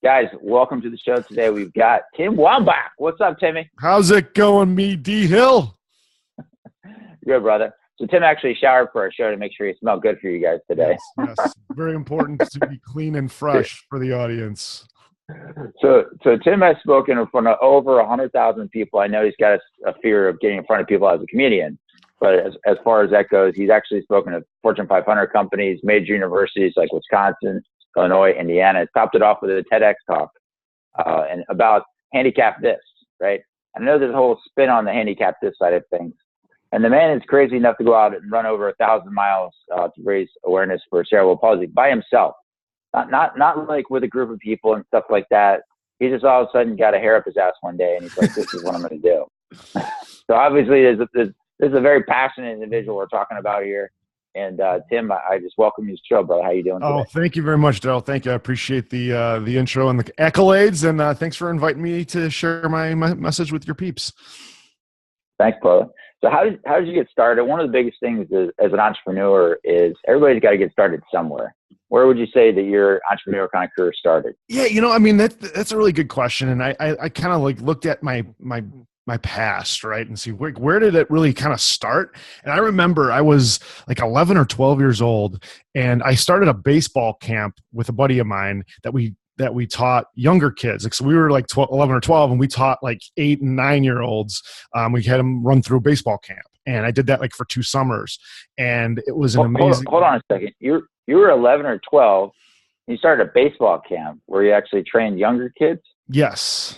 Guys, welcome to the show today. We've got Tim Wambach. What's up, Timmy? How's it going, me D Hill? Good, brother. So Tim actually showered for our show to make sure he smelled good for you guys today. Yes. Very important to be clean and fresh for the audience. So Tim has spoken in front of over 100,000 people. I know he's got a fear of getting in front of people as a comedian, but as far as that goes, he's actually spoken to Fortune 500 companies, major universities like Wisconsin, Illinois, Indiana. Topped it off with a TEDx talk and about handicap this, right? I know there's a whole spin on the handicap this side of things. And the man is crazy enough to go out and run over 1,000 miles to raise awareness for cerebral palsy by himself. Not like with a group of people and stuff like that. He just all of a sudden got a hair up his ass one day and he's like, this is what I'm going to do. So obviously there's a very passionate individual we're talking about here. And Tim, I just welcome you to the show, brother. How you doing today? Oh, thank you very much, Daryl. Thank you. I appreciate the intro and the accolades, and thanks for inviting me to share my message with your peeps. Thanks, brother. So how did you get started? One of the biggest things as an entrepreneur is everybody's got to get started somewhere. Where would you say that your entrepreneur kind of career started? Yeah, I mean that's a really good question, and I kind of like looked at my past, right, and see where did it really kind of start. And I remember I was like 11 or 12 years old, and I started a baseball camp with a buddy of mine that we taught younger kids. Like, so we were like 11 or 12, and we taught like 8 and 9-year-olds. We had them run through a baseball camp, and I did that like for 2 summers, and it was an amazing. Hold on a second. You were 11 or 12. And you started a baseball camp where you actually trained younger kids. Yes.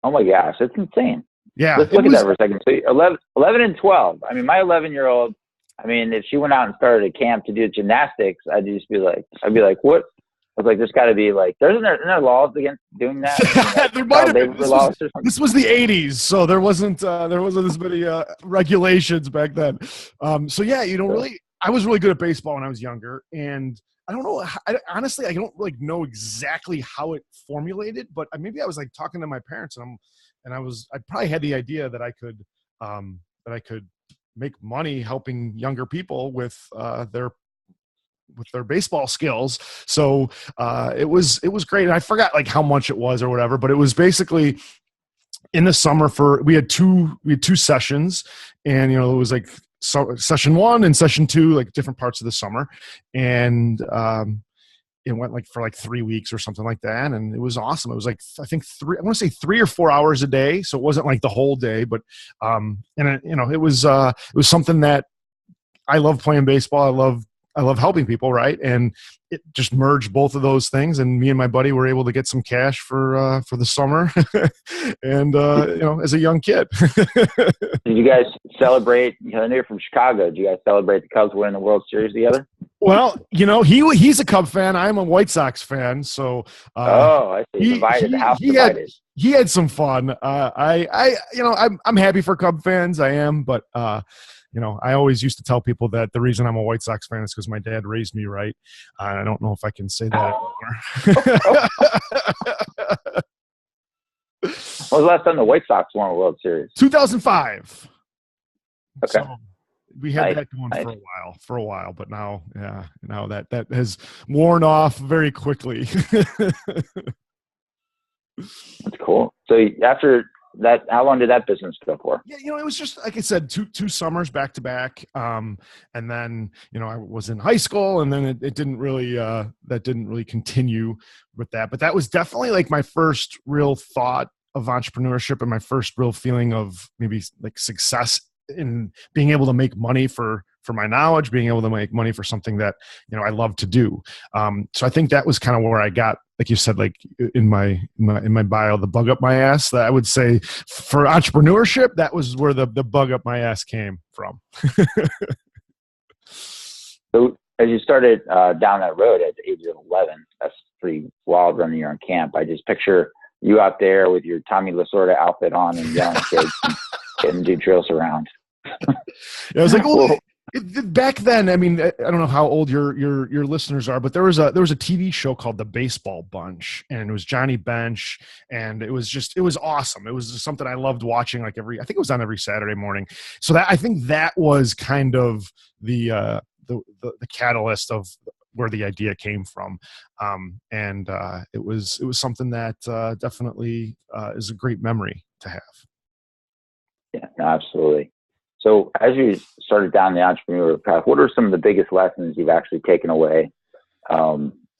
Oh my gosh, that's insane. Yeah. Let's look at that for a second. So 11 and 12. I mean, my 11-year-old, I mean, if she went out and started a camp to do gymnastics, I'd be like, what? I was like, there's got to be like, isn't there laws against doing that? Like, there might have been. This was the 80s, so there wasn't as many regulations back then. So yeah, really, I was really good at baseball when I was younger, and I don't know. Honestly, I don't like know exactly how it formulated, but maybe I was like talking to my parents, and I probably had the idea that I could make money helping younger people with their baseball skills. So it was great, and I forgot like how much it was or whatever, but it was basically in the summer we had two sessions, and it was like. So session 1 and session 2, like different parts of the summer. And it went like for like 3 weeks or something like that. And it was awesome. It was like, I think I want to say 3 or 4 hours a day. So it wasn't like the whole day, but, it was something that I love playing baseball. I love helping people. Right. And it just merged both of those things. And me and my buddy were able to get some cash for the summer and, as a young kid. Did you guys celebrate, I know you're from Chicago. Did you guys celebrate the Cubs winning the World Series together? Well, he's a Cub fan. I'm a White Sox fan. So, I see. Divided. The house divided. He had some fun. I'm happy for Cub fans. I am, but, I always used to tell people that the reason I'm a White Sox fan is because my dad raised me right. I don't know if I can say that anymore. When was the last time the White Sox won a World Series? 2005. Okay. So we had that going for a while, but now that has worn off very quickly. That's cool. So after that, how long did that business go for? Yeah, it was just like I said, two summers back to back, and then I was in high school, and then it didn't really continue with that. But that was definitely like my first real thought of entrepreneurship and my first real feeling of maybe like success in being able to make money for my knowledge, being able to make money for something that I love to do. So I think that was kind of where I got, like you said, like in my bio, the bug up my ass. That I would say for entrepreneurship, that was where the bug up my ass came from. So as you started down that road at the age of 11, that's pretty wild running your own camp. I just picture you out there with your Tommy Lasorda outfit on and yelling kids and getting do drills around. I was like, well, back then, I mean, I don't know how old your listeners are, but there was a TV show called The Baseball Bunch, and it was Johnny Bench, and it was awesome. It was just something I loved watching. Like I think it was on every Saturday morning. So I think that was kind of the catalyst of where the idea came from. And it was something that definitely is a great memory to have. Yeah, no, absolutely. So as you started down the entrepreneur path, what are some of the biggest lessons you've actually taken away?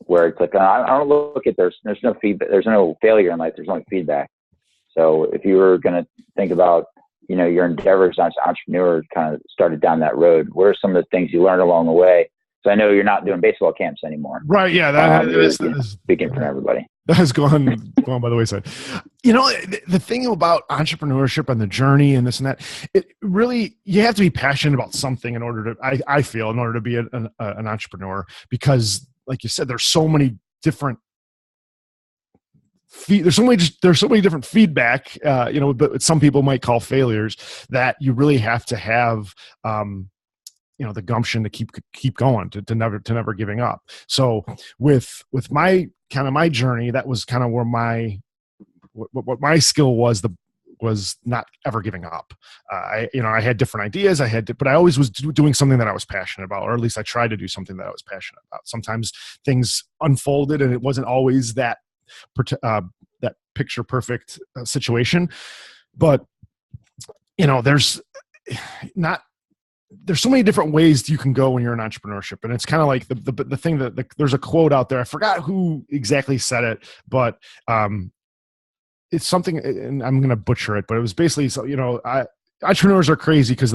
Where it's like, I don't look at, there's no feedback, there's no failure in life, there's only feedback. So if you were going to think about, your endeavors as an entrepreneur, kind of started down that road, what are some of the things you learned along the way? So I know you're not doing baseball camps anymore. Right. Yeah. That is speaking for everybody. That has gone by the wayside. The thing about entrepreneurship and the journey and this and that, it really, you have to be passionate about something in order to, I feel, in order to be an entrepreneur, because like you said, there's so many different there's so many different feedback, but some people might call failures, that you really have to have, the gumption to keep going, to never giving up. So with my journey, that was kind of where what my skill was not ever giving up. I had different ideas. But I always was doing something that I was passionate about, or at least I tried to do something that I was passionate about. Sometimes things unfolded and it wasn't always that picture perfect situation, but there's so many different ways you can go when you're in entrepreneurship. And it's kind of like the thing that there's a quote out there. I forgot who exactly said it, but it's something, and I'm going to butcher it, but it was basically, entrepreneurs are crazy because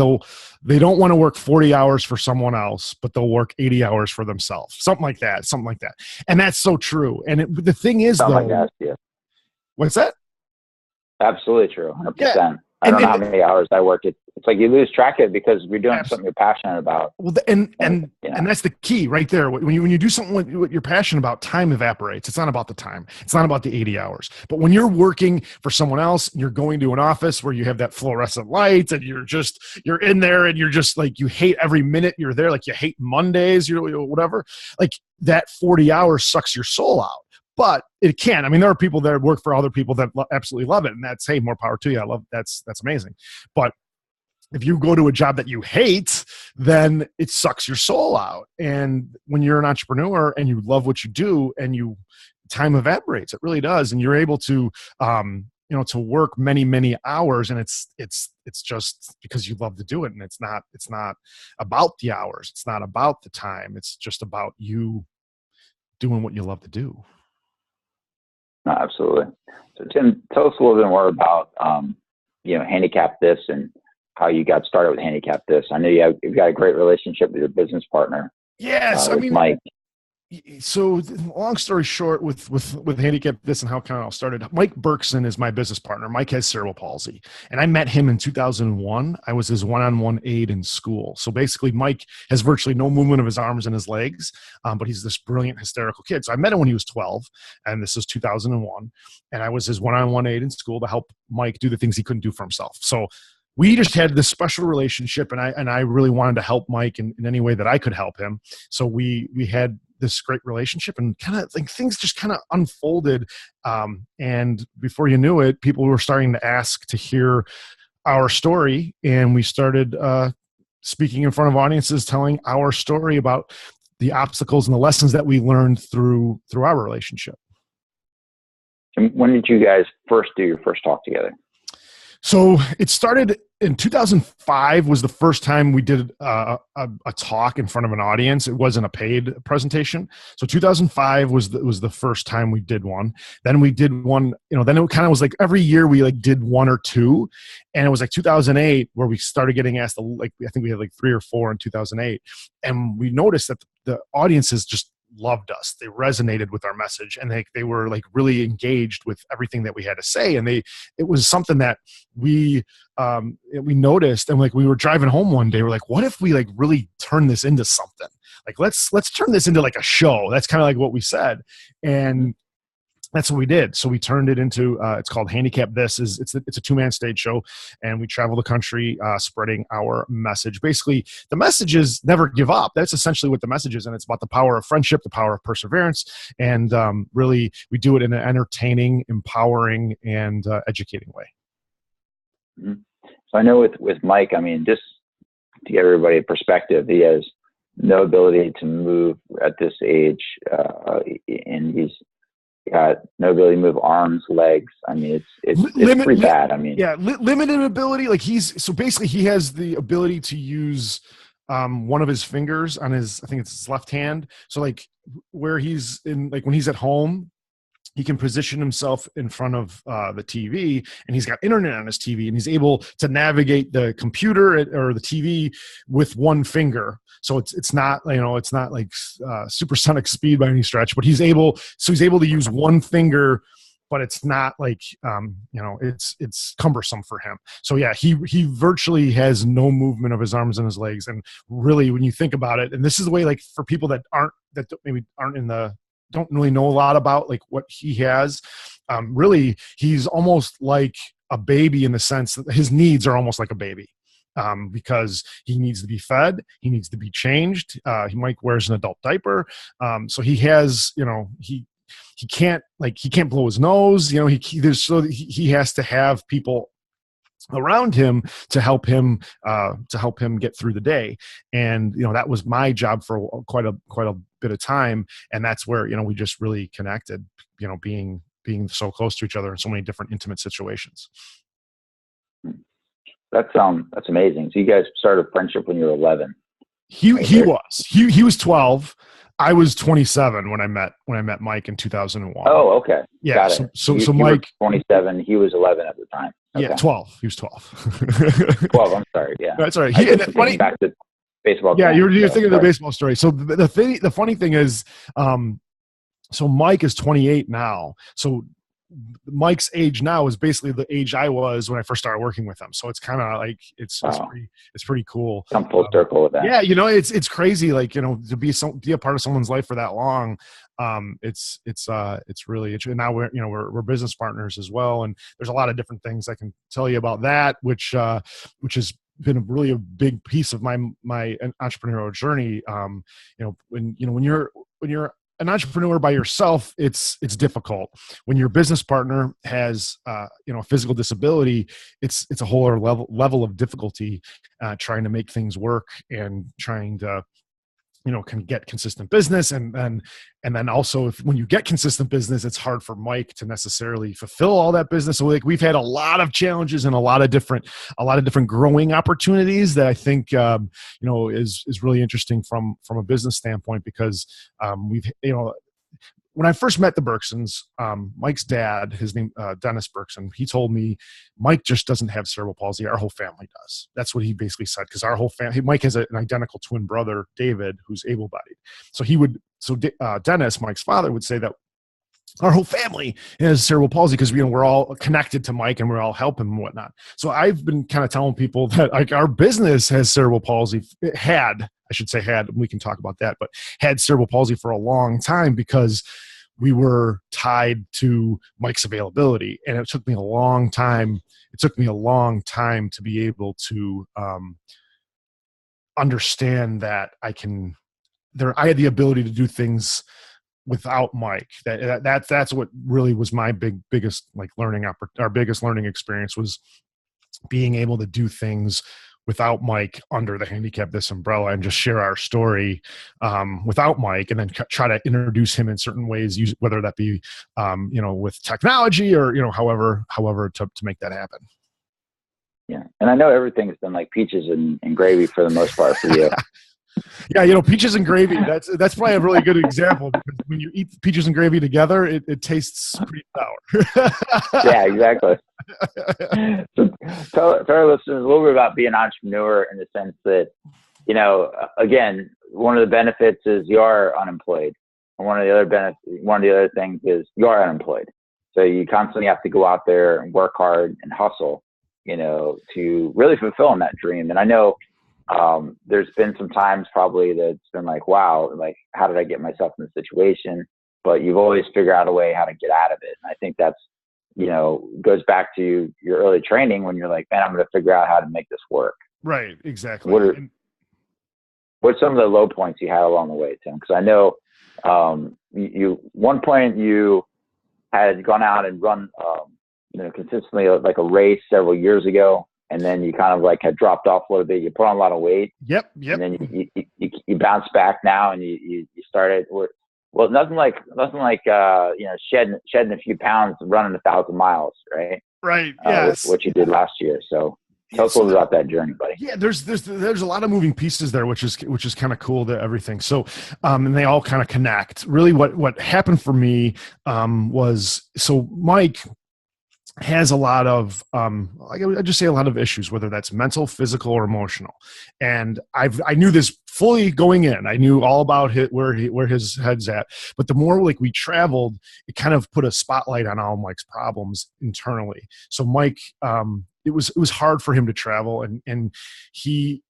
they don't want to work 40 hours for someone else, but they'll work 80 hours for themselves. Something like that. And that's so true. And the thing is, Something like that, yeah. What's that? Absolutely true. 100%. Yeah. I don't know how many hours I work. It's like you lose track of it because you're doing something you're passionate about. Well, and that's the key right there. When you do something what you're passionate about, time evaporates. It's not about the time. It's not about the 80 hours. But when you're working for someone else, and you're going to an office where you have that fluorescent lights, and you're in there, and you're just like, you hate every minute you're there. Like you hate Mondays, whatever. Like that 40 hours sucks your soul out. But it can. I mean, there are people that work for other people that absolutely love it, and that's, hey, more power to you. I love that's amazing. But if you go to a job that you hate, then it sucks your soul out. And when you're an entrepreneur and you love what you do, and time evaporates, it really does, and you're able to to work many, many hours, and it's just because you love to do it, and it's not about the hours, it's not about the time, it's just about you doing what you love to do. No, absolutely. So Tim, tell us a little bit more about, Handicap This and how you got started with Handicap This. I know you've got a great relationship with your business partner. Yes. Mike. So long story short, with Handicap This and how kind of all started, Mike Berkson is my business partner. Mike has cerebral palsy, and I met him in 2001. I was his one-on-one aide in school. So basically Mike has virtually no movement of his arms and his legs, but he's this brilliant, hysterical kid. So I met him when he was 12, and this was 2001, and I was his one-on-one aide in school to help Mike do the things he couldn't do for himself. So we just had this special relationship, and I really wanted to help Mike in any way that I could help him. So we had this great relationship, and kind of like things just kind of unfolded. And before you knew it, people were starting to ask to hear our story. And we started speaking in front of audiences, telling our story about the obstacles and the lessons that we learned through our relationship. And when did you guys first do your first talk together? So it started in 2005 was the first time we did a talk in front of an audience. It wasn't a paid presentation. So 2005 was the first time we did one. Then we did one, then it kind of was like every year we did one or two. And it was like 2008 where we started getting asked, I think we had 3 or 4 in 2008. And we noticed that the audiences just loved us. They resonated with our message, and they were really engaged with everything that we had to say. And it was something that we noticed, and we were driving home one day, we're like, what if we really turn this into something? Let's turn this into a show. That's kind of what we said. And that's what we did. So we turned it into, it's called Handicap This. It's a 2-man stage show, and we travel the country spreading our message. Basically, the message is never give up. That's essentially what the message is, and it's about the power of friendship, the power of perseverance, and really we do it in an entertaining, empowering, and educating way. Mm-hmm. So I know with Mike, I mean, just to give everybody a perspective, he has no ability to move at this age, and he's got no ability to move arms, legs. I mean, it's pretty bad. I mean, yeah, limited ability. Like so basically he has the ability to use one of his fingers on I think it's his left hand. So like where he's in, like when he's at home, he can position himself in front of the TV, and he's got internet on his TV, and he's able to navigate the computer or the TV with one finger. So it's not, it's not like supersonic speed by any stretch, but he's able to use one finger, but it's not like, it's cumbersome for him. So yeah, he virtually has no movement of his arms and his legs. And really, when you think about it, and this is the way, like for people that maybe don't really know a lot about like what he has. Really, he's almost like a baby in the sense that his needs are almost like a baby, because he needs to be fed, he needs to be changed. Mike wears an adult diaper, so he has, he can't blow his nose. He has to have people around him to help him get through the day. And that was my job for quite a bit of time, and that's where we just really connected, being so close to each other in so many different intimate situations. That's amazing. So you guys started a friendship when you were 11. He was 12. I was 27 when I met Mike in 2001. Oh, okay. Yeah. Got it. So you Mike, were 27. He was 11 at the time. Okay. Yeah, 12. He was 12. 12. I'm sorry. Yeah. That's all right. Back to baseball. Yeah, you're thinking of the baseball story. So the funny thing is, so Mike is 28 now. So Mike's age now is basically the age I was when I first started working with him. So it's kind of like it's pretty cool. Come full circle with that. Yeah, it's crazy. Like to be a part of someone's life for that long. It's really interesting. And now we're business partners as well. And there's a lot of different things I can tell you about that, which has been a big piece of my entrepreneurial journey. When you're an entrepreneur by yourself, it's difficult. When your business partner has a physical disability, it's a whole other level of difficulty, trying to make things work and trying to can get consistent business, and then also when you get consistent business, it's hard for Mike to necessarily fulfill all that business. So like we've had a lot of challenges and a lot of different growing opportunities that I think is really interesting from a business standpoint, because we've when I first met the Berksons, Mike's dad, his name Dennis Berkson, he told me Mike just doesn't have cerebral palsy. Our whole family does. That's what he basically said, because our whole family. Mike has an identical twin brother, David, who's able-bodied. So Dennis, Mike's father, would say that our whole family has cerebral palsy because we're all connected to Mike and we're all helping him and whatnot. So I've been kind of telling people that like our business has cerebral palsy. We can talk about that, but had cerebral palsy for a long time because we were tied to Mike's availability. And it took me a long time. To be able to understand that I had the ability to do things without Mike. That's what really was my biggest our biggest learning experience, was being able to do things without Mike under the Handicap This umbrella and just share our story without Mike, and then try to introduce him in certain ways, whether that be with technology or however to make that happen. Yeah, and I know everything's been like peaches and gravy for the most part for you. Yeah, peaches and gravy. That's probably a really good example, because when you eat peaches and gravy together, it tastes pretty sour. Yeah, exactly. So tell our listeners a little bit about being an entrepreneur, in the sense that, again, one of the benefits is you are unemployed, and one of the other things is you are unemployed. So you constantly have to go out there and work hard and hustle, to really fulfill on that dream. And I know there's been some times probably that's been like, wow, like how did I get myself in this situation? But you've always figured out a way how to get out of it. And I think that's, goes back to your early training, when you're like, man, I'm going to figure out how to make this work. Right. Exactly. What's some of the low points you had along the way, Tim? Because I know one point you had gone out and run, consistently like a race several years ago, and then you kind of like had dropped off a little bit. You put on a lot of weight. Yep. And then you you bounce back now and you started well, nothing like shedding a few pounds, running 1,000 miles, right? Right. Yes. What you did last year. So tell us a little about that journey, buddy. Yeah, there's a lot of moving pieces there, which is kind of cool to everything. So, and they all kind of connect. Really, what happened for me was, so Mike has a lot of I would just say a lot of issues, whether that's mental, physical, or emotional. And I knew this fully going in. I knew all about where his head's at. But the more like we traveled, it kind of put a spotlight on all Mike's problems internally. So Mike, it was hard for him to travel, and he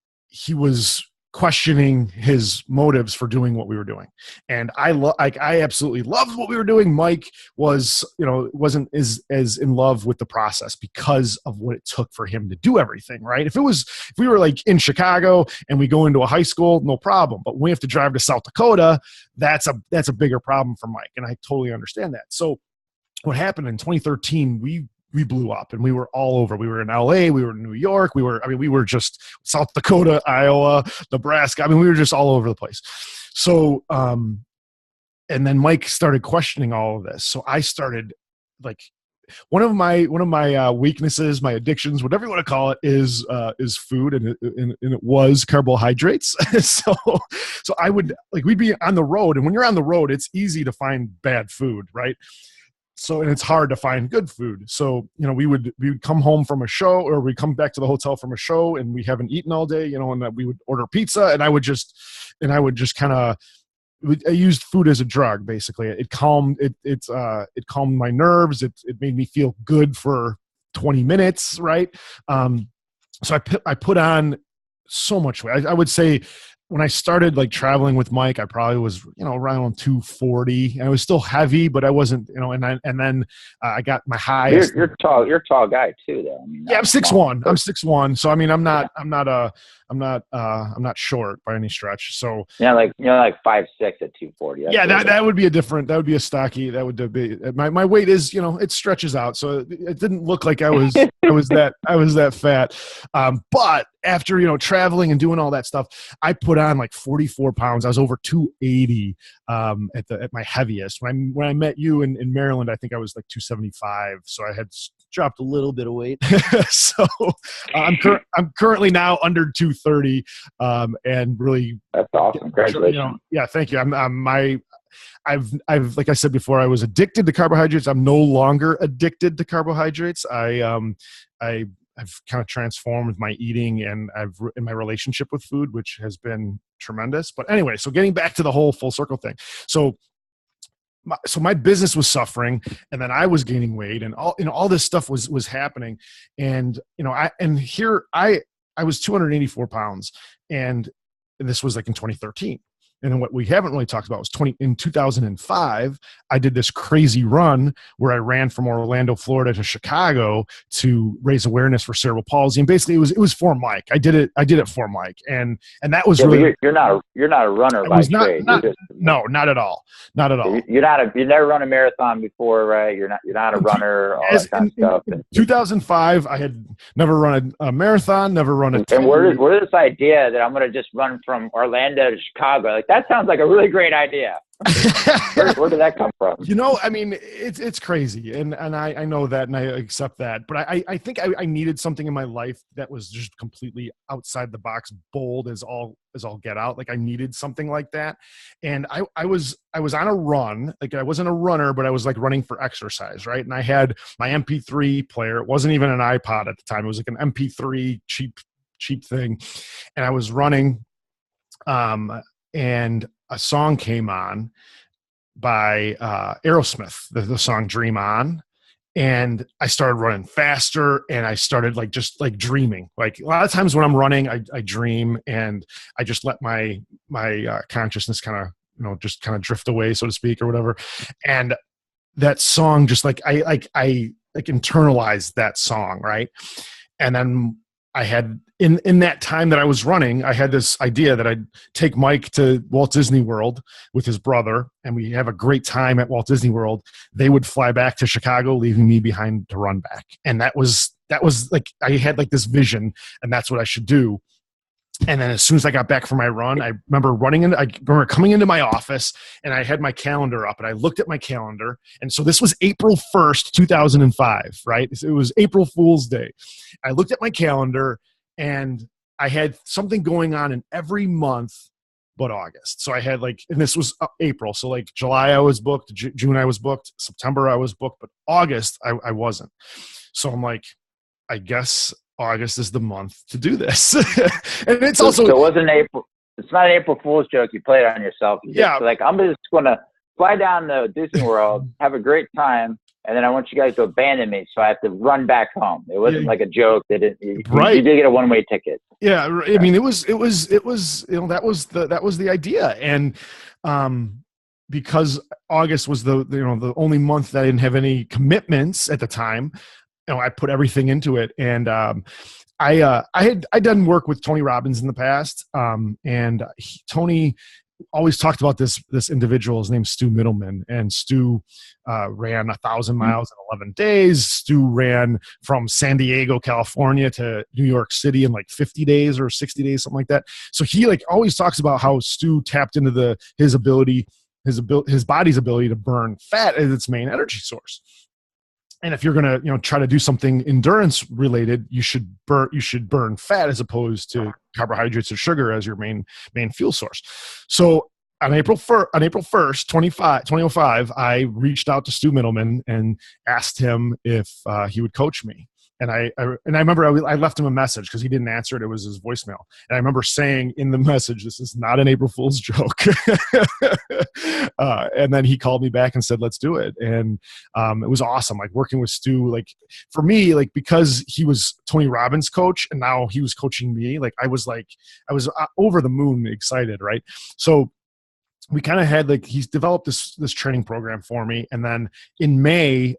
was questioning his motives for doing what we were doing. And I absolutely loved what we were doing. Mike wasn't as in love with the process because of what it took for him to do everything, right? If we were like in Chicago and we go into a high school, no problem. But when we have to drive to South Dakota, that's a bigger problem for Mike. And I totally understand that. So what happened in 2013, we blew up and we were all over. We were in LA, we were in New York, we were just South Dakota, Iowa, Nebraska. I mean, we were just all over the place. So, and then Mike started questioning all of this. So I started like, one of my weaknesses, my addictions, whatever you want to call it, is food, and it was carbohydrates. so I would we'd be on the road, and when you're on the road, it's easy to find bad food, right? So, and it's hard to find good food. So, we would come home from a show, or we'd come back to the hotel from a show, and we haven't eaten all day, and we would order pizza, and I would just kind of, I used food as a drug, basically. It calmed my nerves. It made me feel good for 20 minutes. Right. So I put on so much weight. I would say, when I started traveling with Mike, I probably was, around 240. And I was still heavy, but I wasn't, and then I got my highest. You're tall. You're a tall guy too, though. I mean, yeah, I'm 6'1". I'm 6'1". So I mean, I'm not short by any stretch. So like 5'6" at 240. That would be that would be a stocky. That would be my weight is, it stretches out. So it didn't look like I was that fat. But after, traveling and doing all that stuff, I put on 44 pounds. I was over 280 at my heaviest. When I met you in Maryland, I think I was 275. So I had dropped a little bit of weight. So I'm currently now under 230, and really, that's awesome. Congratulations. Yeah, thank you. I've like I said before, I was addicted to carbohydrates. I'm no longer addicted to carbohydrates. I've kind of transformed my eating, and in my relationship with food, which has been tremendous. But anyway, so getting back to the whole full circle thing. So my business was suffering, and then I was gaining weight, and all this stuff was happening. And, I was 284 pounds, and this was in 2013. And then what we haven't really talked about was in 2005, I did this crazy run where I ran from Orlando, Florida to Chicago to raise awareness for cerebral palsy. And basically it was for Mike. I did it for Mike. And that was really, you're not a runner by trade. No, not at all. Not at all. You never run a marathon before, right? You're not a runner, all that kind of stuff. In 2005, I had never run a marathon, never run a. And where did this idea that I'm going to just run from Orlando to Chicago? That sounds like a really great idea. Where did that come from? I mean, it's crazy, and I know that, and I accept that. But I think I needed something in my life that was just completely outside the box, bold as all get out. I needed something like that, and I was on a run. I wasn't a runner, but I was running for exercise, right? And I had my MP3 player. It wasn't even an iPod at the time. It was an MP3 cheap thing, and I was running. And a song came on by Aerosmith, the song Dream On. And I started running faster, and I started just dreaming. A lot of times when I'm running, I dream, and I just let my consciousness kind of drift away, so to speak, or whatever. And that song just I internalized that song, right? And then I had in that time that I was running, I had this idea that I'd take Mike to Walt Disney World with his brother, and we have a great time at Walt Disney World. They would fly back to Chicago, leaving me behind to run back. And that was I had this vision, and that's what I should do. And then as soon as I got back from my run, I remember coming into my office, and I had my calendar up, and I looked at my calendar. And so this was April 1st, 2005, right? It was April Fool's Day. I looked at my calendar, and I had something going on in every month but August. So I had and this was April. So like July I was booked, June I was booked, September I was booked, but August I wasn't. So I'm like, I guess August is the month to do this. And it's also, so it wasn't April. It's not an April Fool's joke. You played on yourself. Like, I'm just going to fly down to Disney World, have a great time, and then I want you guys to abandon me, so I have to run back home. It wasn't like a joke. You did get a one-way ticket. Yeah, I mean, it was that was the idea, and because August was the only month that I didn't have any commitments at the time, I put everything into it, and I'd done work with Tony Robbins in the past, and Tony always talked about this individual. His name's Stu Middleman, and Stu ran 1,000 miles in 11 days. Stu ran from San Diego, California to New York City in like 50 days or 60 days, something like that. So he always talks about how Stu tapped into his body's ability to burn fat as its main energy source. And if you're going to, try to do something endurance related, you should burn fat as opposed to carbohydrates or sugar as your main fuel source. So on April 1st, 2005, I reached out to Stu Middleman and asked him if he would coach me. And I remember I left him a message because he didn't answer it. It was his voicemail. And I remember saying in the message, "This is not an April Fool's joke." And then he called me back and said, "Let's do it." And it was awesome. Like working with Stu, for me, because he was Tony Robbins' coach and now he was coaching me, I was over the moon excited. Right. So we kind of had he's developed this training program for me, and then in May,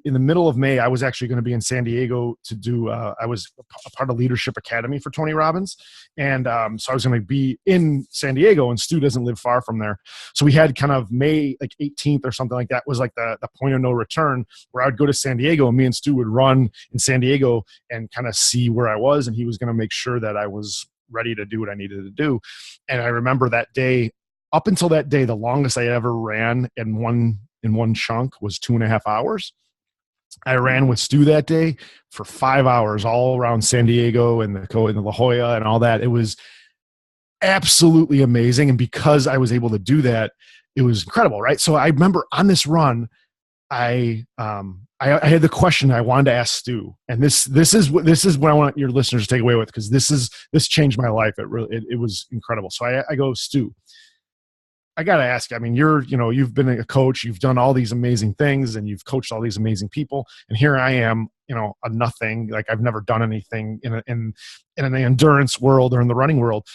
in the middle of May, I was actually going to be in San Diego to do. I was a part of Leadership Academy for Tony Robbins, and so I was going to be in San Diego, and Stu doesn't live far from there, so we had kind of May 18th or something like that was the point of no return, where I would go to San Diego, and me and Stu would run in San Diego and kind of see where I was, and he was going to make sure that I was ready to do what I needed to do. And I remember that day. Up until that day, the longest I ever ran in one chunk was 2.5 hours. I ran with Stu that day for 5 hours, all around San Diego and the La Jolla and all that. It was absolutely amazing, and because I was able to do that, it was incredible, right? So I remember on this run, I had the question I wanted to ask Stu, and this is what I want your listeners to take away with, because this changed my life. It was incredible. So I go, "Stu, I got to ask you, I mean, you've been a coach, you've done all these amazing things, and you've coached all these amazing people. And here I am, a nothing, I've never done anything in an endurance world or in the running world.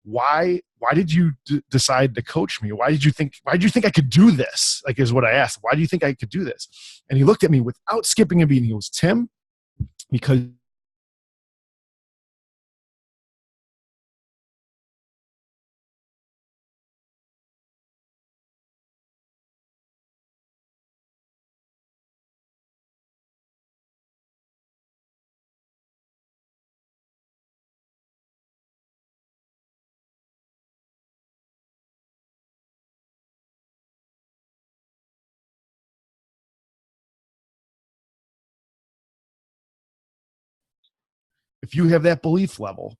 Why did you decide to coach me? Why did you think I could do this?" Is what I asked. "Why do you think I could do this?" And he looked at me without skipping a beat. He goes, "Tim, because if you have that belief level,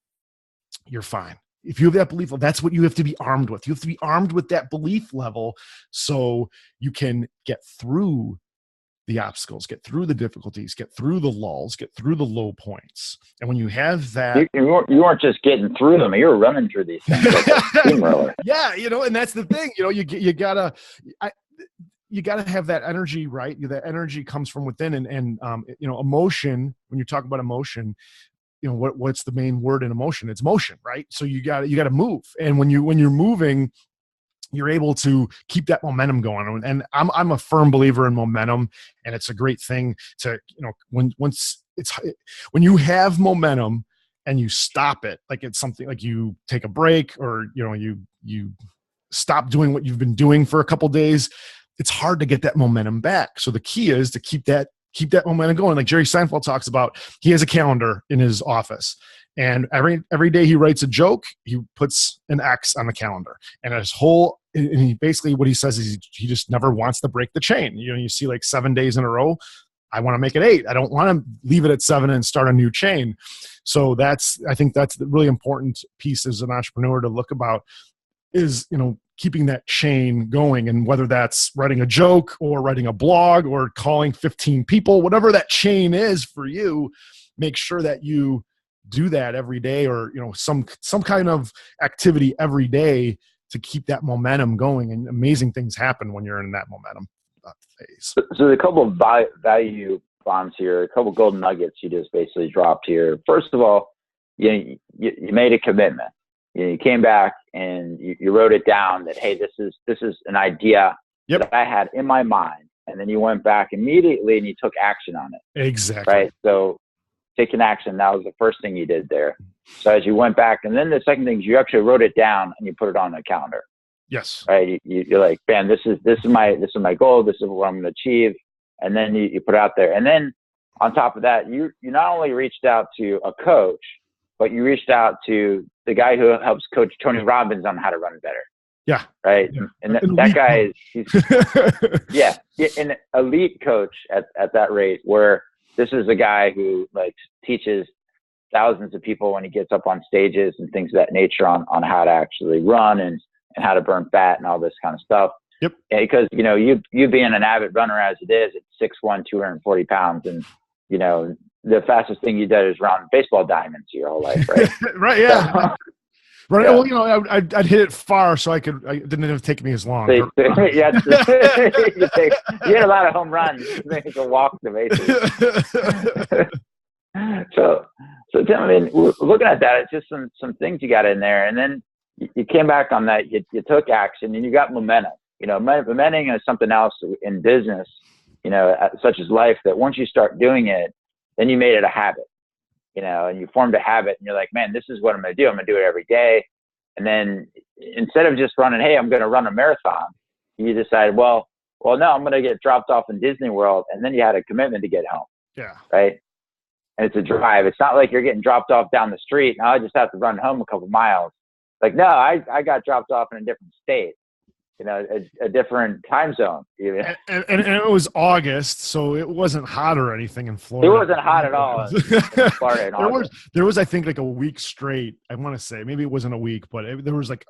you're fine. If you have that belief level, that's what you have to be armed with. You have to be armed with that belief level so you can get through the obstacles, get through the difficulties, get through the lulls, get through the low points. And when you have that, you weren't just getting through them; you were running through these things like a steamroller." Yeah, and that's the thing. You gotta have that energy, right? That energy comes from within, and emotion. When you talk about emotion, what's the main word in emotion? It's motion, right? So you got to move, and when you're moving, you're able to keep that momentum going. And I'm a firm believer in momentum, and it's a great thing to, when you have momentum and you stop it, it's something like you take a break, or, you stop doing what you've been doing for a couple days, it's hard to get that momentum back. So the key is to keep that momentum going. Like Jerry Seinfeld talks about, he has a calendar in his office, And every day he writes a joke, he puts an X on the calendar. And he basically, what he says is he just never wants to break the chain. You see like 7 days in a row, I want to make it 8. I don't want to leave it at 7 and start a new chain. So I think that's the really important piece as an entrepreneur to look about is, keeping that chain going. And whether that's writing a joke or writing a blog or calling 15 people, whatever that chain is for you, make sure that you do that every day, or, some kind of activity every day to keep that momentum going. And amazing things happen when you're in that momentum phase. So a couple of value bombs here, a couple of golden nuggets you just basically dropped here. First of all, you made a commitment. You came back and you wrote it down that, hey, this is an idea that I had in my mind. And then you went back immediately and you took action on it. Exactly. Right. So taking action, that was the first thing you did there. So as you went back, and then the second thing is you actually wrote it down and you put it on the calendar. Yes. Right. You're like, man, this is my goal. This is what I'm going to achieve. And then you put it out there. And then on top of that, you not only reached out to a coach, but you reached out to the guy who helps coach Tony Robbins on how to run better. Yeah. Right. Yeah. And that guy he's an elite coach at that rate, where this is a guy who like teaches thousands of people when he gets up on stages and things of that nature on how to actually run and how to burn fat and all this kind of stuff. Yep. And because, you being an avid runner as it is, at 6'1", 240 pounds, and, the fastest thing you did is round baseball diamonds your whole life, right? Right. Yeah. So, right. Yeah. Well, I'd hit it far, so it didn't have to take me as long. You had a lot of home runs. You could walk the bases. So Tim, I mean, looking at that, it's just some things you got in there, and then you came back on that. You took action, and you got momentum. Momentum is something else in business, such as life, that once you start doing it, then you made it a habit, and you formed a habit, and you're like, man, this is what I'm going to do. I'm going to do it every day. And then instead of just running, hey, I'm going to run a marathon, you decided, well, no, I'm going to get dropped off in Disney World. And then you had a commitment to get home. Yeah. Right. And it's a drive. It's not like you're getting dropped off down the street. Now I just have to run home a couple miles. Like, no, I got dropped off in a different state. A different time zone. Even. And it was August, so it wasn't hot or anything in Florida. It wasn't hot at all in Florida in August. There was, I think, like a week straight. I want to say maybe it wasn't a week, but there was like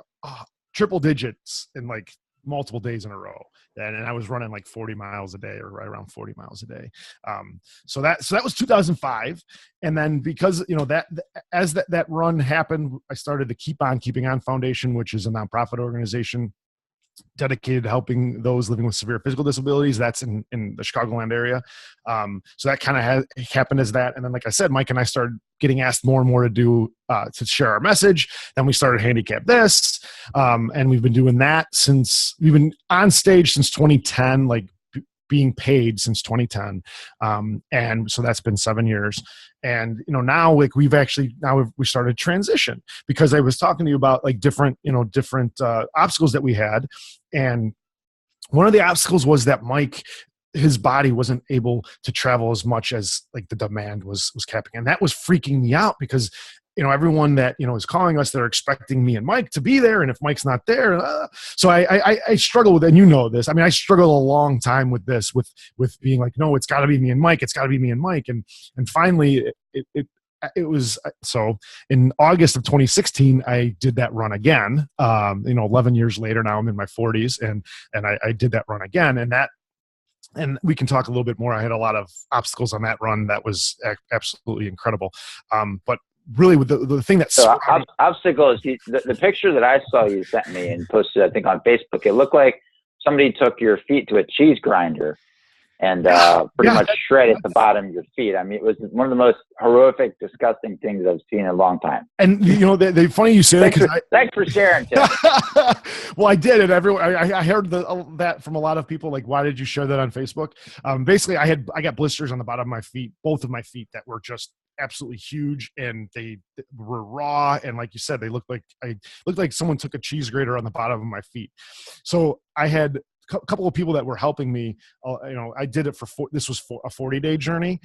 triple digits in like multiple days in a row. And I was running like 40 miles a day, or right around 40 miles a day. So that was 2005. And then because, as that run happened, I started the Keep On Keeping On Foundation, which is a nonprofit organization dedicated to helping those living with severe physical disabilities. That's in the Chicagoland area. So that kind of happened as that. And then, like I said, Mike and I started getting asked more and more to do, to share our message. Then we started Handicap This. And we've been doing that we've been on stage since 2010, like being paid since 2010. And so that's been 7 years. And, now like we started transition, because I was talking to you about like different obstacles that we had. And one of the obstacles was that Mike, his body wasn't able to travel as much as like the demand was capping. And that was freaking me out, because everyone that, is calling us, they're expecting me and Mike to be there. And if Mike's not there, so I struggle with, and this, I mean, I struggled a long time with this, with being like, no, it's gotta be me and Mike. It's gotta be me and Mike. And finally it was, so in August of 2016, I did that run again. 11 years later, now I'm in my 40s, and I did that run again. And we can talk a little bit more. I had a lot of obstacles on that run. That was absolutely incredible. But really, with the thing that obstacles, the picture that I saw you sent me and posted, I think, on Facebook, it looked like somebody took your feet to a cheese grinder and pretty much shredded the bottom of your feet. I mean, it was one of the most horrific, disgusting things I've seen in a long time. And the funny you say that, because thanks for sharing, Tim. Well, I did, and I heard that from a lot of people. Like, why did you share that on Facebook? Basically, I got blisters on the bottom of my feet, both of my feet, that were just absolutely huge, and they were raw, and like you said, they looked like someone took a cheese grater on the bottom of my feet. So I had a couple of people that were helping me. I did it this was a 40-day journey.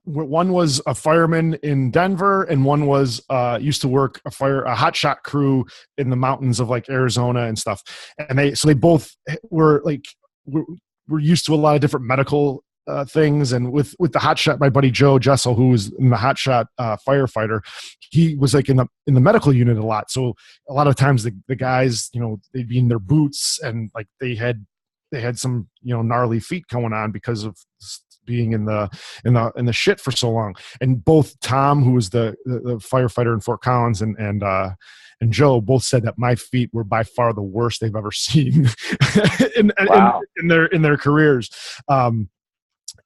one was a fireman in Denver, and one was used to work a hot shot crew in the mountains of like Arizona and stuff. And they both were like were used to a lot of different medical things. And with the hot shot, my buddy Joe Jessel, who was in the hot shot firefighter, he was like in the medical unit a lot. So a lot of times the guys, they'd be in their boots, and like they had some gnarly feet going on because of being in the shit for so long. And both Tom, who was the firefighter in Fort Collins, and Joe both said that my feet were by far the worst they've ever seen in their careers.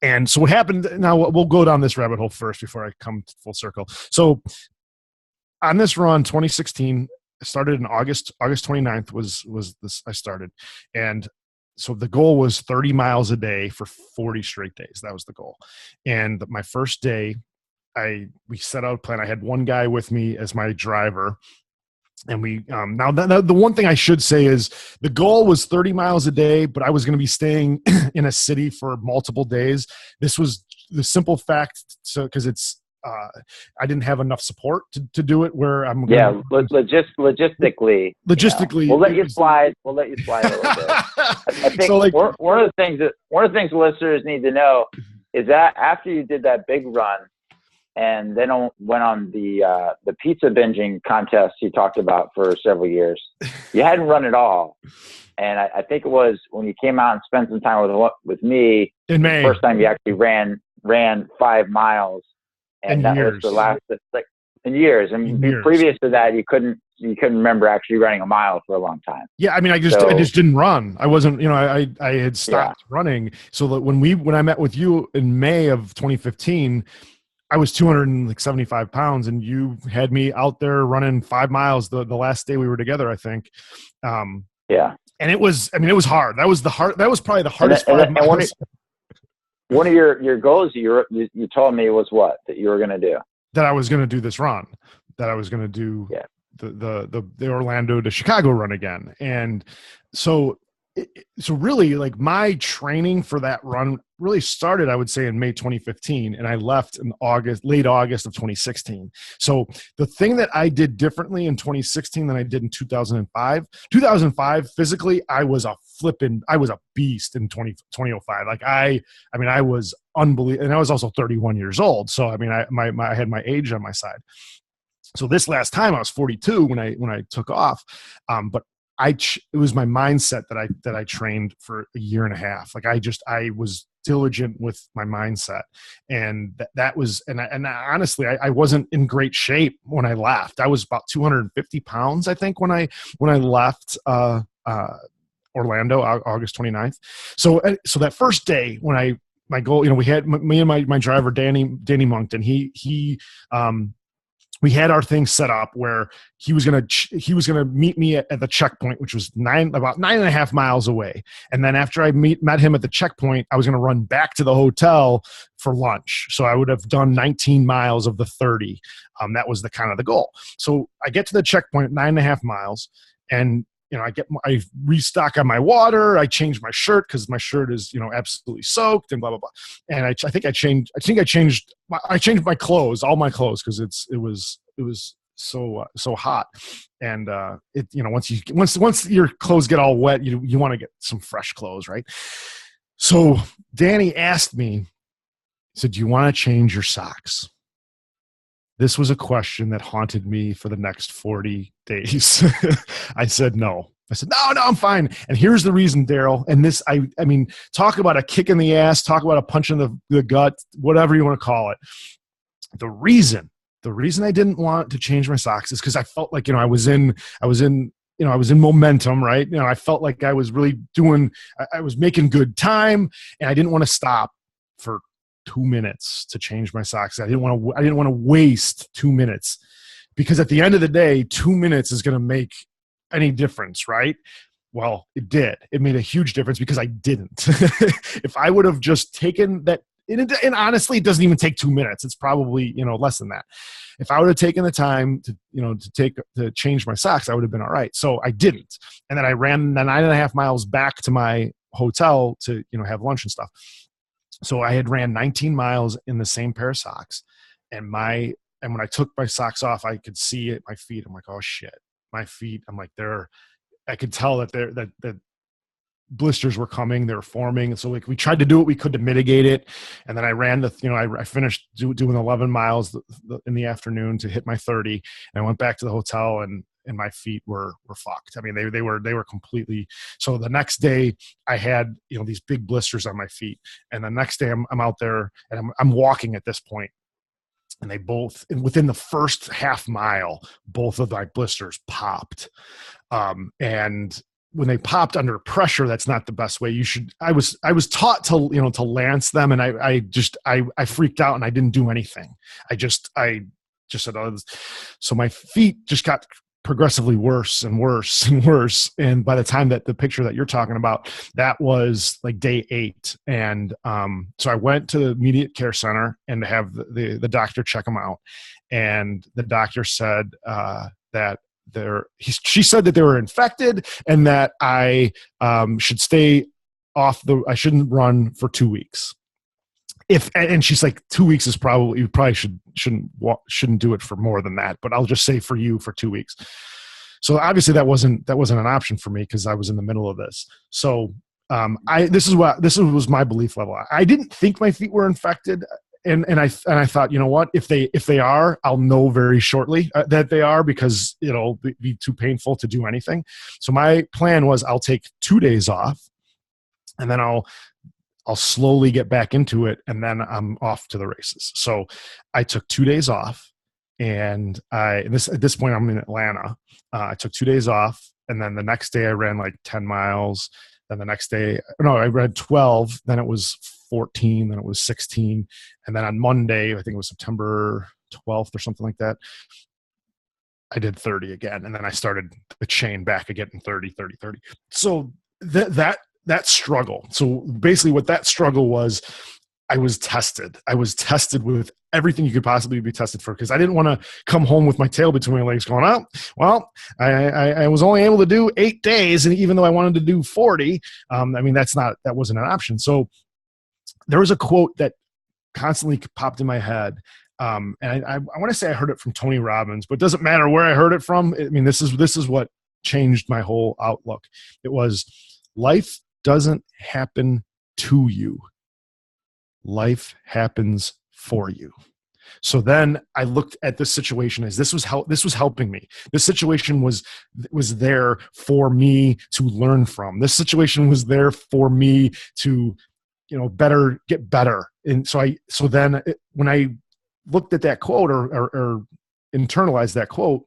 And so what happened, now we'll go down this rabbit hole first before I come full circle. So on this run, 2016, started in August 29th was this, I started. And so the goal was 30 miles a day for 40 straight days. That was the goal. And my first day, we set out a plan. I had one guy with me as my driver. And we now the one thing I should say is the goal was 30 miles a day, but I was going to be staying in a city for multiple days. This was the simple fact, so because it's I didn't have enough support to do it. Where I'm logistically, we'll let you slide. We'll let you slide a little bit. I think so, like, one of the things listeners need to know is that after you did that big run, and then went on the pizza binging contest you talked about for several years, you hadn't run at all. And I think it was when you came out and spent some time with me in May. The first time you actually ran 5 miles, and that was the last in years. And previous to that, you couldn't remember actually running a mile for a long time. Yeah, I mean, I just didn't run. I wasn't, I had stopped running. So that when I met with you in May of 2015. I was 275 pounds, and you had me out there running 5 miles the last day we were together, I think. Yeah. And it was hard. That was probably the hardest 5 miles. One of your goals you told me was what? That you were going to do? That I was going to do this run. That I was going to do the Orlando to Chicago run again. And so really, like, my training for that run really started, I would say, in May 2015, and I left in late August of 2016. So the thing that I did differently in 2016 than I did in 2005, physically, I was a beast in 2005. Like I was unbelievable, and I was also 31 years old. So I mean, I had my age on my side. So this last time I was 42 when I took off, but it was my mindset that I trained for a year and a half. Like I was diligent with my mindset, and that was, and honestly, I wasn't in great shape when I left. I was about 250 pounds, I think, when I left Orlando, August 29th. So that first day when my goal, we had me and my driver, Danny Moncton, we had our thing set up where he was gonna meet me at the checkpoint, which was about 9.5 miles away. And then after I met him at the checkpoint, I was gonna run back to the hotel for lunch. So I would have done 19 miles of the 30. That was the kind of the goal. So I get to the checkpoint at 9.5 miles, and I restock on my water. I change my shirt because my shirt is, absolutely soaked, and blah, blah, blah. And I changed my clothes, all my clothes, because it was so hot. And once your clothes get all wet, you want to get some fresh clothes, right? So Danny asked me, he said, "Do you want to change your socks?" This was a question that haunted me for the next 40 days. I said, no. I said, no, I'm fine. And here's the reason, Daryl. And this, I mean, talk about a kick in the ass, talk about a punch in the gut, whatever you want to call it. The reason I didn't want to change my socks is because I felt like, I was in momentum, right? I felt like I was really I was making good time, and I didn't want to stop for 2 minutes to change my socks. I didn't want to waste 2 minutes, because at the end of the day, 2 minutes is going to make any difference, right? Well, it did. It made a huge difference because I didn't. If I would have just taken that, and honestly, it doesn't even take 2 minutes. It's probably, less than that. If I would have taken the time to change my socks, I would have been all right. So I didn't. And then I ran the 9.5 miles back to my hotel to, have lunch and stuff. So I had ran 19 miles in the same pair of socks, and when I took my socks off, I could see it, my feet. I'm like, oh shit, my feet. I'm like, I could tell that that blisters were coming, they were forming. So like we tried to do what we could to mitigate it. And then I ran I finished doing 11 miles in the afternoon to hit my 30. And I went back to the hotel, and my feet were fucked. I mean, they were completely. So the next day I had, these big blisters on my feet. And the next day I'm out there, and I'm walking at this point, and they both, within the first half mile, both of my blisters popped. And when they popped under pressure, that's not the best way. I was taught to, to lance them. And I freaked out, and I didn't do anything. I just said, so my feet just got progressively worse and worse and worse. And by the time that the picture that you're talking about, that was like day 8. And so I went to the immediate care center and to have the doctor check them out. And the doctor said that she said that they were infected, and that I should stay off I shouldn't run for 2 weeks. And she's like, 2 weeks is you probably shouldn't do it for more than that, but I'll just say for you for 2 weeks. So obviously that wasn't an option for me, because I was in the middle of this. So this was my belief level. I didn't think my feet were infected. And I thought, you know what, if they are, I'll know very shortly that they are, because it'll be too painful to do anything. So my plan was, I'll take 2 days off, and then I'll slowly get back into it, and then I'm off to the races. So I took 2 days off, and at this point I'm in Atlanta. I took 2 days off, and then the next day I ran like 10 miles. Then the next day, I ran 12. Then it was 14. Then it was 16. And then on Monday, I think it was September 12th or something like that, I did 30 again. And then I started the chain back again in 30, 30, 30. So that struggle. So basically what that struggle was, I was tested. I was tested with everything you could possibly be tested for, because I didn't want to come home with my tail between my legs going, oh, well, I was only able to do 8 days. And even though I wanted to do 40, that wasn't an option. So there was a quote that constantly popped in my head. And I want to say I heard it from Tony Robbins, but it doesn't matter where I heard it from. I mean, this is what changed my whole outlook. It was, life doesn't happen to you. Life happens for you. So then I looked at this situation as this was helping me. This situation was there for me to learn from. This situation was there for me to, get better. And so then when I looked at that quote or internalized that quote,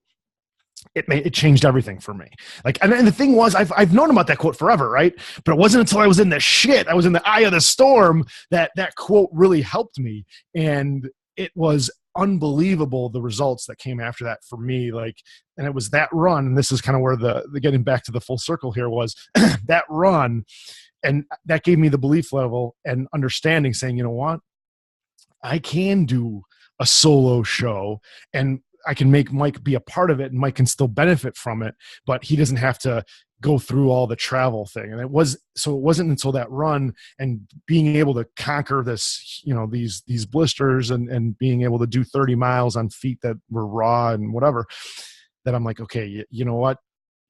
it changed everything for me. Like, and the thing was, I've known about that quote forever, right? But it wasn't until I was in the shit, I was in the eye of the storm, that quote really helped me. And it was unbelievable, the results that came after that for me. Like, and it was that run, and this is kind of where the getting back to the full circle here was that run. And that gave me the belief level and understanding, saying, you know what, I can do a solo show, and I can make Mike be a part of it, and Mike can still benefit from it, but he doesn't have to go through all the travel thing. And it wasn't until that run and being able to conquer this, these blisters and being able to do 30 miles on feet that were raw and whatever, that I'm like, okay, you know what?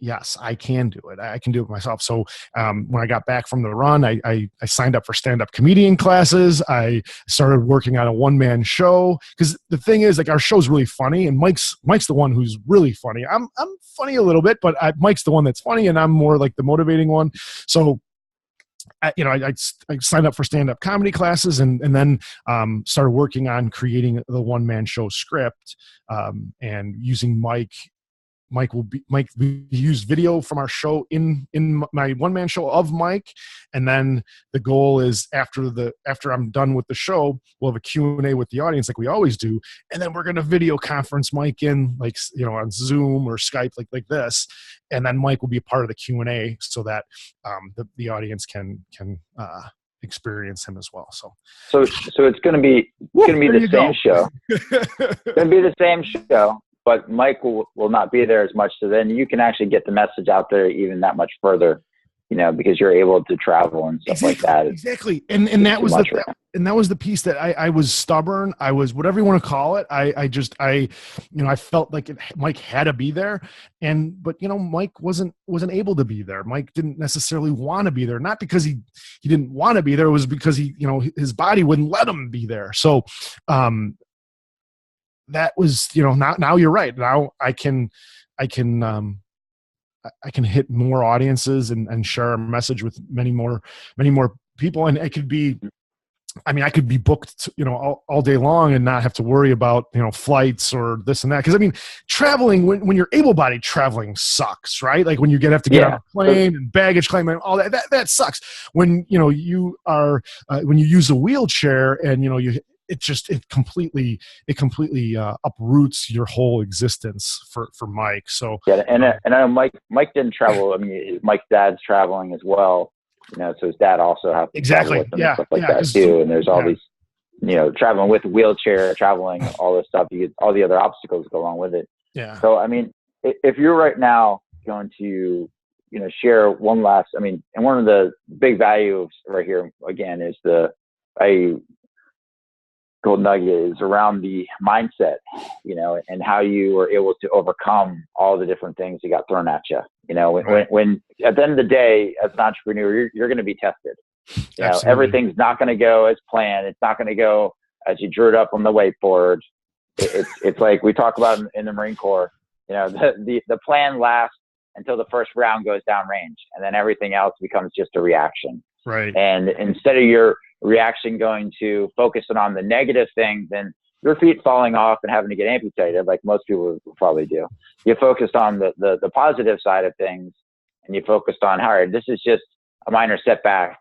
Yes, I can do it. I can do it myself. So when I got back from the run, I signed up for stand-up comedian classes. I started working on a one-man show, because the thing is, like, our show's really funny, and Mike's the one who's really funny. I'm funny a little bit, but Mike's the one that's funny, and I'm more like the motivating one. So I signed up for stand-up comedy classes, and then started working on creating the one-man show script, and using Mike. We use video from our show in my one-man show of Mike. And then the goal is after I'm done with the show, we'll have a Q&A with the audience like we always do. And then we're going to video conference Mike in, like, on Zoom or Skype, like this. And then Mike will be a part of the Q&A, so that the audience can experience him as well. So it's going to be the same show. It's going to be the same show. But Mike will not be there as much. So then you can actually get the message out there even that much further, because you're able to travel and stuff like that. Exactly. And that was the piece that I was stubborn. I was, whatever you want to call it. I felt like Mike had to be there, but Mike wasn't able to be there. Mike didn't necessarily want to be there, not because he didn't want to be there. It was because his body wouldn't let him be there. So, that was, now you're right. Now I can hit more audiences and share a message with many more people. And I could be booked, all day long and not have to worry about, flights or this and that. Cause traveling, when you're able-bodied, traveling sucks, right? Like when you have to get on a plane and baggage claim and all that sucks. When, you are, when you use a wheelchair and, it completely uproots your whole existence for Mike. So yeah, and I know Mike didn't travel. Mike's dad's traveling as well. So his dad also has to exactly travel with him and stuff like that too. And there's all these, traveling with a wheelchair, traveling all this stuff. You get all the other obstacles that go along with it. Yeah. So if you're right now going to share one last, and one of the big values right here again is gold nugget is around the mindset, and how you were able to overcome all the different things that got thrown at you. When at the end of the day, as an entrepreneur, you're going to be tested. Everything's not going to go as planned. It's not going to go as you drew it up on the whiteboard. It's like we talk about in the Marine Corps. The plan lasts until the first round goes downrange, and then everything else becomes just a reaction. Right. And instead of your reaction going to focusing on the negative things and your feet falling off and having to get amputated, like most people will probably do, you focused on the positive side of things, and you focused on, all right, this is just a minor setback,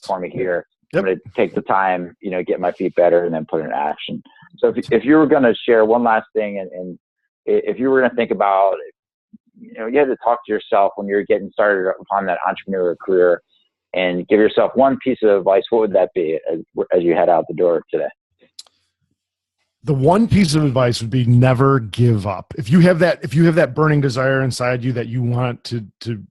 for me here. Yep. I'm going to take the time, get my feet better, and then put it in action. So if you were going to share one last thing, and if you were going to think about, you had to talk to yourself when you're getting started upon that entrepreneurial career, and give yourself one piece of advice, what would that be as you head out the door today? The one piece of advice would be never give up. If you have that burning desire inside you that you want to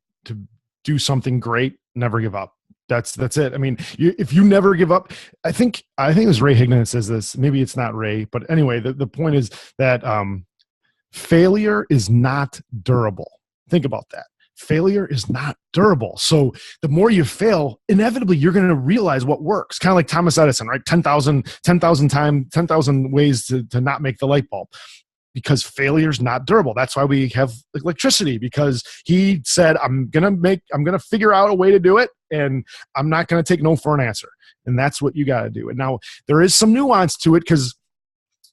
do something great, never give up. That's it. If you never give up, I think it was Ray Higdon that says this. Maybe it's not Ray, but anyway, the point is that failure is not durable. Think about that. Failure is not durable. So the more you fail, inevitably you're going to realize what works. Kind of like Thomas Edison, right? 10,000 ways to not make the light bulb, because failure is not durable. That's why we have electricity, because he said, I'm going to figure out a way to do it, and I'm not going to take no for an answer. And that's what you got to do. And now there is some nuance to it, because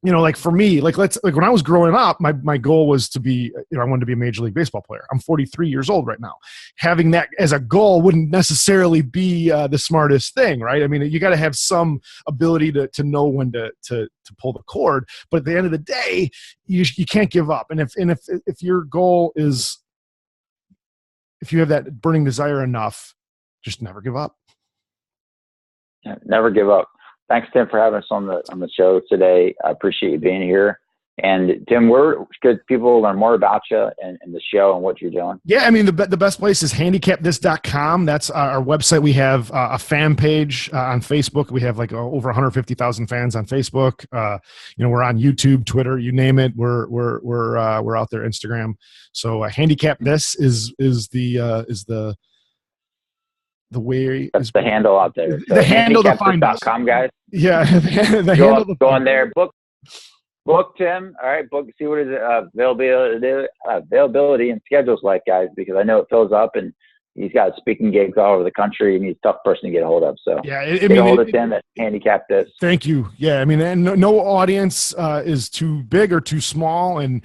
like for me, like when I was growing up, my goal was to be, I wanted to be a Major League Baseball player. I'm 43 years old right now. Having that as a goal wouldn't necessarily be the smartest thing, right? You got to have some ability to know when to pull the cord. But at the end of the day, you can't give up. And if your goal is, if you have that burning desire enough, just never give up. Yeah, never give up. Thanks, Tim, for having us on the show today. I appreciate you being here. And Tim, where could people learn more about you and the show and what you're doing? Yeah, the best place is handicapthis.com. That's our website. We have a fan page on Facebook. We have over 150,000 fans on Facebook. We're on YouTube, Twitter, you name it. We're out there, Instagram. So Handicap This is the way. That's the handle out there. So the handle to find us. Guys. Yeah, the handle. Go on there. Book Tim. All right, book. See what his availability and schedules like, guys, because I know it fills up, and he's got speaking gigs all over the country, and he's a tough person to get a hold of. So yeah, get a hold of Tim at Handicap This. Thank you. Yeah, and no audience is too big or too small, and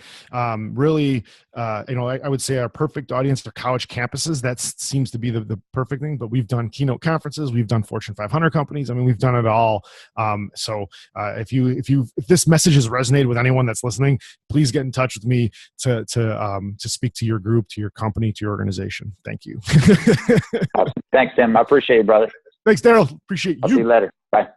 really, I would say our perfect audience are college campuses. That seems to be the perfect thing. But we've done keynote conferences, we've done Fortune 500 companies. We've done it all. So if this message has resonated with anyone that's listening, please get in touch with me to speak to your group, to your company, to your organization. Thank you. Awesome. Thanks, Tim. I appreciate it, brother. Thanks, Daryl. Appreciate you. I'll see you later. Bye.